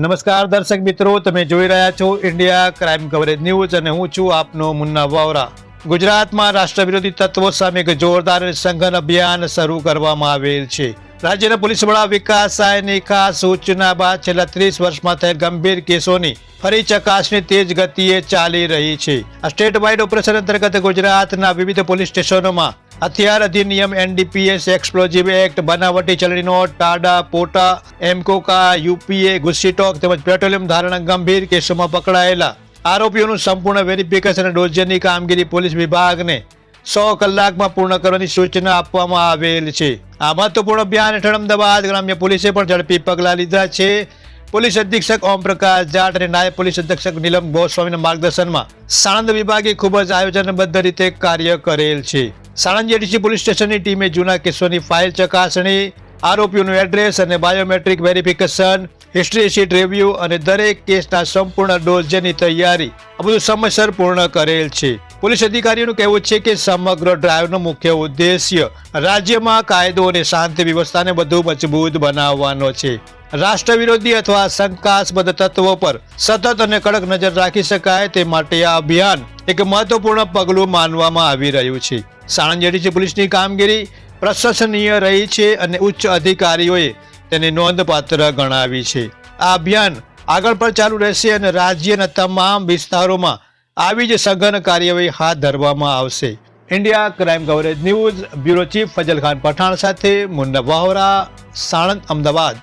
નમસ્કાર દર્શક મિત્રો, તમે જોઈ રહ્યા છો ઇન્ડિયા ક્રાઇમ કવરેજ ન્યૂઝ અને હું છું આપનો મુન્ના વાવરા। ગુજરાતમાં રાષ્ટ્ર વિરોધી તત્વો સામે એક જોરદાર સઘન અભિયાન શરૂ કરવામાં આવેલ છે। રાજ્યના પોલીસ વડા વિકાસ સહાયની ખાસ સૂચના બાદ છેલ્લા 30 વર્ષમાં થયેલ ગંભીર કેસોની ફરી ચકાસણી તેજ ગતિએ ચાલી રહી છે। આ સ્ટેટ વાઇડ ઓપરેશન અંતર્ગત ગુજરાતના વિવિધ પોલીસ સ્ટેશનોમાં હથિયાર અધિનિયમ, એનડીપીએસ, એક્સપ્લોઝિવ એક્ટ, બનાવટી ચલણી નોટ, ટાડા, પોટા, એમકોકા, યુપીએ, ગુસ્સીટોક તેમજ પેટ્રોલિયમ ધારણા ગંભીર કેસોમાં પકડાયેલા આરોપીઓનું સંપૂર્ણ વેરિફિકેશન અને ડોઝિયરની કામગીરી પોલીસ વિભાગને 100 કલાકમાં પૂર્ણ કરવાની સૂચના આપવામાં આવેલ છે। આ મહત્વપૂર્ણ અભિયાન હેઠળ અમદાવાદ ગ્રામ્ય પોલીસે પણ ઝડપી પગલાં લીધા છે। પોલીસ અધિક્ષક ઓમ પ્રકાશ જાટ અને નાયબ પોલીસ અધિક્ષક નીલમ ગોસ્વામીના માર્ગદર્શનમાં સાણંદ વિભાગે ખૂબ જ આયોજનબદ્ધ રીતે કાર્ય કરેલ છે। સાણંદ જેડીસી પોલીસ સ્ટેશનની ટીમે જૂના કેસોની ફાઇલ ચકાસણી, આરોપીઓનું એડ્રેસ અને biometric verification, history sheet review અને દરેક કેસના સંપૂર્ણ ડોઝની તૈયારી આ બધું સમયસર પૂર્ણ કરેલ છે। પોલીસ અધિકારીઓનું કહેવું છે કે સમગ્ર ડ્રાઈવનો મુખ્ય ઉદ્દેશ્ય રાજ્યમાં કાયદો અને શાંતિ વ્યવસ્થાને વધુ મજબૂત બનાવવાનો છે। રાષ્ટ્ર વિરોધી અથવા શંકાસ્પદ તત્વો પર સતત અને કડક નજર રાખી શકાય તે માટે આ અભિયાન એક મહત્વપૂર્ણ પગલું માનવામાં આવી રહ્યું છે। સાણંદ જેડીસી પોલીસની કામગીરી પ્રશંસનીય રહી છે અને ઉચ્ચ અધિકારીઓએ તેને નોંધપાત્ર ગણાવી છે। આ અભિયાન આગળ પણ ચાલુ રહેશે અને રાજ્યના તમામ વિસ્તારોમાં આવી જ સઘન કાર્યવાહી હાથ ધરવામાં આવશે। India crime coverage news bureau chief Fazal Khan Pathan સાથે મુન્ના વાવરા, સાણંદ, અમદાવાદ।